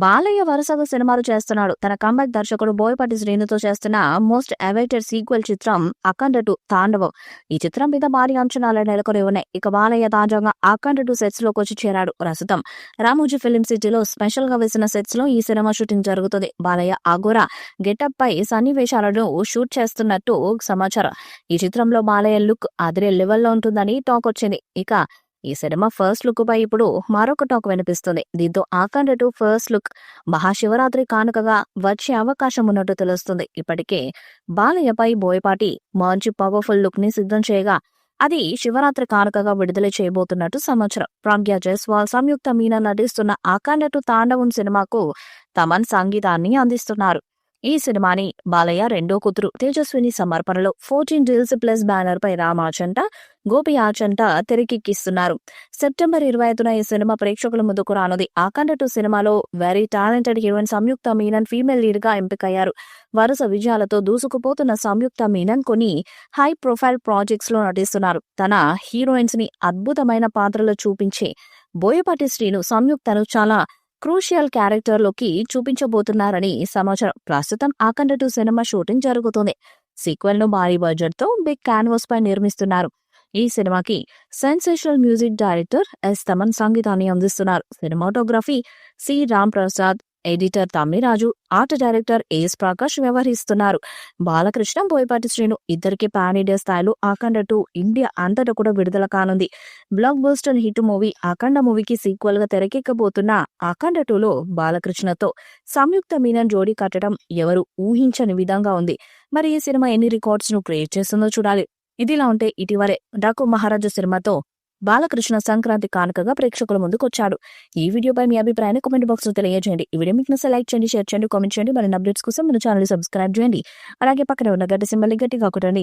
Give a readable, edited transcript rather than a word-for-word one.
బాలయ్య వరుసగా సినిమాలు చేస్తున్నాడు. తన కంబ్యాక్ దర్శకుడు బోయపాటి శ్రీనుతో చేస్తున్న మోస్ట్ అవైటెడ్ సీక్వెల్ చిత్రం అఖండ 2 తాండవం. ఈ చిత్రం మీద భారీ అంచనాలు నెలకొని ఉన్నాయి. ఇక బాలయ్య తాజాగా అఖండ 2 సెట్స్ లోకి వచ్చి చేరాడు. ప్రస్తుతం రామోజీ ఫిలిం సిటీలో స్పెషల్ గా వేసిన సెట్స్ లో ఈ సినిమా షూటింగ్ జరుగుతుంది. బాలయ్య అఘోరా గెటప్ పై సన్నివేశాలను షూట్ చేస్తున్నట్టు సమాచారం. ఈ చిత్రంలో బాలయ్య లుక్ అదిరే లెవెల్లో ఉంటుందని టాక్ వచ్చింది. ఇక ఈ సినిమా ఫస్ట్ లుక్ పై ఇప్పుడు మరొక టాక్ వినిపిస్తుంది. దీంతో అఖండ 2 ఫస్ట్ లుక్ మహాశివరాత్రి కానుకగా వచ్చే అవకాశం ఉన్నట్టు తెలుస్తుంది. ఇప్పటికే బాలయ్యపై బోయపాటి మంచి పవర్ఫుల్ లుక్ ని సిద్ధం చేయగా అది శివరాత్రి కానుకగా విడుదల చేయబోతున్నట్టు సమాచారం. ప్రాగ్య జైస్వాల్, సంయుక్త మీనన్ నటిస్తున్న అఖండ 2 తాండవం సినిమాకు తమన్ సంగీతాన్ని అందిస్తున్నారు. ఈ సినిమాని బాలయ్య రెండో కూతురు తేజస్విని సమర్పణలో 14 రీల్స్ ప్లస్ బ్యానర్ పై రామాచంట, గోపి ఆచంట తెరకెక్కిస్తున్నారు. సెప్టెంబర్ 25న ఈ సినిమా ప్రేక్షకుల ముందుకు రానుంది. అఖండ 2 సినిమాలో వెరీ టాలెంటెడ్ హీరోయిన్ సంయుక్త మీనన్ ఫీమేల్ లీడ్ గా ఎంపికయ్యారు. వరుస విజయాలతో దూసుకుపోతున్న సంయుక్త మీనన్ కొన్ని హై ప్రొఫైల్ ప్రాజెక్ట్స్ లో నటిస్తున్నారు. తన హీరోయిన్స్ ని అద్భుతమైన పాత్రలో చూపించే బోయపాటి శ్రీను సంయుక్తను చాలా క్రూషియల్ క్యారెక్టర్ లోకి చూపించబోతున్నారని సమాచారం. ప్రస్తుతం అఖండ 2 సినిమా షూటింగ్ జరుగుతుంది. సీక్వెల్ ను భారీ బడ్జెట్ తో బిగ్ క్యాన్వాస్ పై నిర్మిస్తున్నారు. ఈ సినిమాకి sensational music director S Thaman సంగీతాన్ని అందిస్తున్నారు. Cinematography C Ram Prasad, editor Thammiraju, art director AS Prakash వ్యవహరిస్తున్నారు. బాలకృష్ణ, బోయపాటి శ్రీను ఇద్దరికి పాన్ ఇండియా స్థాయిలో అఖండ 2 ఇండియా అంతటా కూడా విడుదల కానుంది. బ్లాక్ బస్టర్ హిట్ మూవీ అఖండ మూవీకి సీక్వెల్ గా తెరకెక్కబోతున్న అఖండ 2లో బాలకృష్ణతో సంయుక్త మీనన్ జోడీ కట్టడం ఎవరు ఊహించని విధంగా ఉంది. మరి ఈ సినిమా ఎన్ని రికార్డ్స్ ను క్రియేట్ చేస్తుందో చూడాలి. ఇదిలా ఉంటే ఇటీవలే డాకు మహారాజా సినిమాతో బాలకృష్ణ సంక్రాంతి కానుకగా ప్రేక్షకుల ముందుకొచ్చాడు. ఈ వీడియోపై మీ అభిప్రాయాన్ని కామెంట్ బాక్స్ లో తెలియజేయండి. ఈ వీడియో మీకు లైక్ చేయండి, షేర్ చేయండి, కామెంట్ చేయండి. మరిన్ని అప్డేట్స్ కోసం మన ఛానల్ సబ్స్క్రైబ్ చేయండి. అలాగే పక్కన ఉన్న గంట సింబల్ గట్టిగా కొట్టండి.